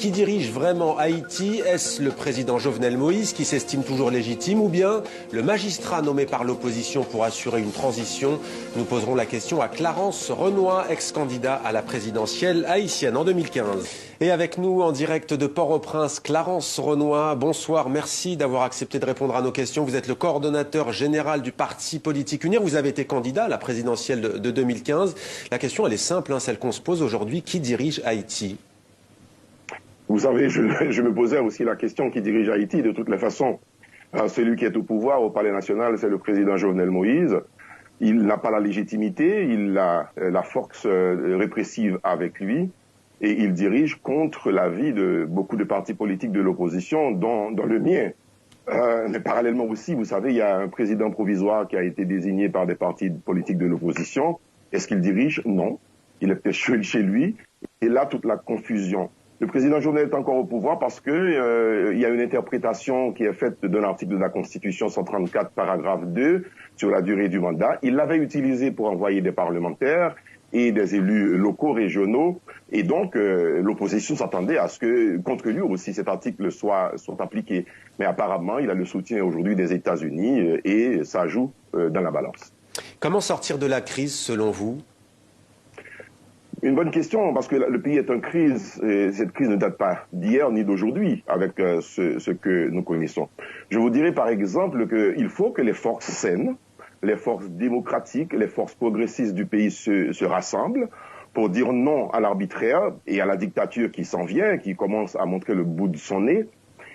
Qui dirige vraiment Haïti? Est-ce le président Jovenel Moïse qui s'estime toujours légitime ou bien le magistrat nommé par l'opposition pour assurer une transition? Nous poserons la question à Clarence Renoy, ex-candidat à la présidentielle haïtienne en 2015. Et avec nous en direct de Port-au-Prince, Clarence Renoy, bonsoir, merci d'avoir accepté de répondre à nos questions. Vous êtes le coordonnateur général du parti politique UNIR, vous avez été candidat à la présidentielle de 2015. La question elle est simple, celle qu'on se pose aujourd'hui, qui dirige Haïti? Vous savez, je me posais aussi la question qui dirige Haïti. De toutes les façons, celui qui est au pouvoir au Palais national, c'est le président Jovenel Moïse. Il n'a pas la légitimité, il a la force répressive avec lui et il dirige contre l'avis de beaucoup de partis politiques de l'opposition, dont le mien. Mais parallèlement aussi, vous savez, il y a un président provisoire qui a été désigné par des partis politiques de l'opposition. Est-ce qu'il dirige? Non. Il est peut-être chez lui. Et là, toute la confusion. Le président Jovenel est encore au pouvoir parce que il y a une interprétation qui est faite d'un article de la Constitution 134, paragraphe 2, sur la durée du mandat. Il l'avait utilisé pour envoyer des parlementaires et des élus locaux, régionaux. Et donc, l'opposition s'attendait à ce que, contre lui aussi, cet article soit appliqué. Mais apparemment, il a le soutien aujourd'hui des États-Unis et ça joue dans la balance. Comment sortir de la crise, selon vous? Une bonne question, parce que le pays est en crise, et cette crise ne date pas d'hier ni d'aujourd'hui avec ce que nous connaissons. Je vous dirais par exemple qu'il faut que les forces saines, les forces démocratiques, les forces progressistes du pays se rassemblent pour dire non à l'arbitraire et à la dictature qui s'en vient, qui commence à montrer le bout de son nez.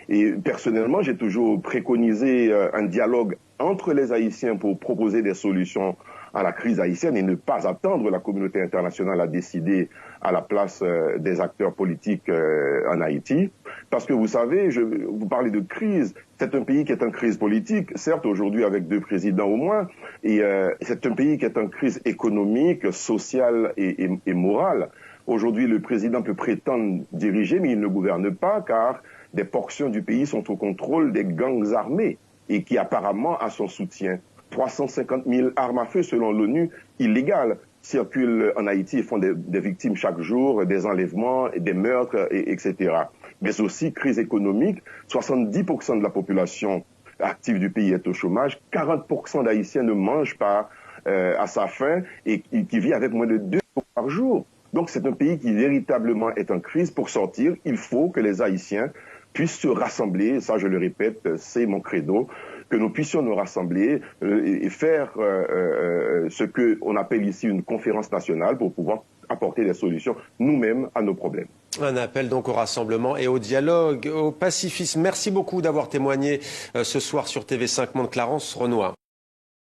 Et personnellement, j'ai toujours préconisé un dialogue entre les Haïtiens pour proposer des solutions à la crise haïtienne et ne pas attendre la communauté internationale à décider à la place des acteurs politiques en Haïti. Parce que vous savez, vous parlez de crise, c'est un pays qui est en crise politique, certes aujourd'hui avec 2 présidents au moins, et c'est un pays qui est en crise économique, sociale et morale. Aujourd'hui, le président peut prétendre diriger, mais il ne gouverne pas car des portions du pays sont au contrôle des gangs armés et qui apparemment a son soutien. 350 000 armes à feu, selon l'ONU, illégales, circulent en Haïti et font des victimes chaque jour, des enlèvements, des meurtres, etc. Mais aussi, crise économique, 70% de la population active du pays est au chômage, 40% d'Haïtiens ne mangent pas à sa faim et qui vit avec moins de 2 euros par jour. Donc c'est un pays qui véritablement est en crise. Pour sortir, il faut que les Haïtiens puissent se rassembler, ça je le répète, c'est mon credo, que nous puissions nous rassembler et faire ce qu'on appelle ici une conférence nationale pour pouvoir apporter des solutions nous-mêmes à nos problèmes. Un appel donc au rassemblement et au dialogue, au pacifisme. Merci beaucoup d'avoir témoigné ce soir sur TV5 Monde. Clarence Renoy.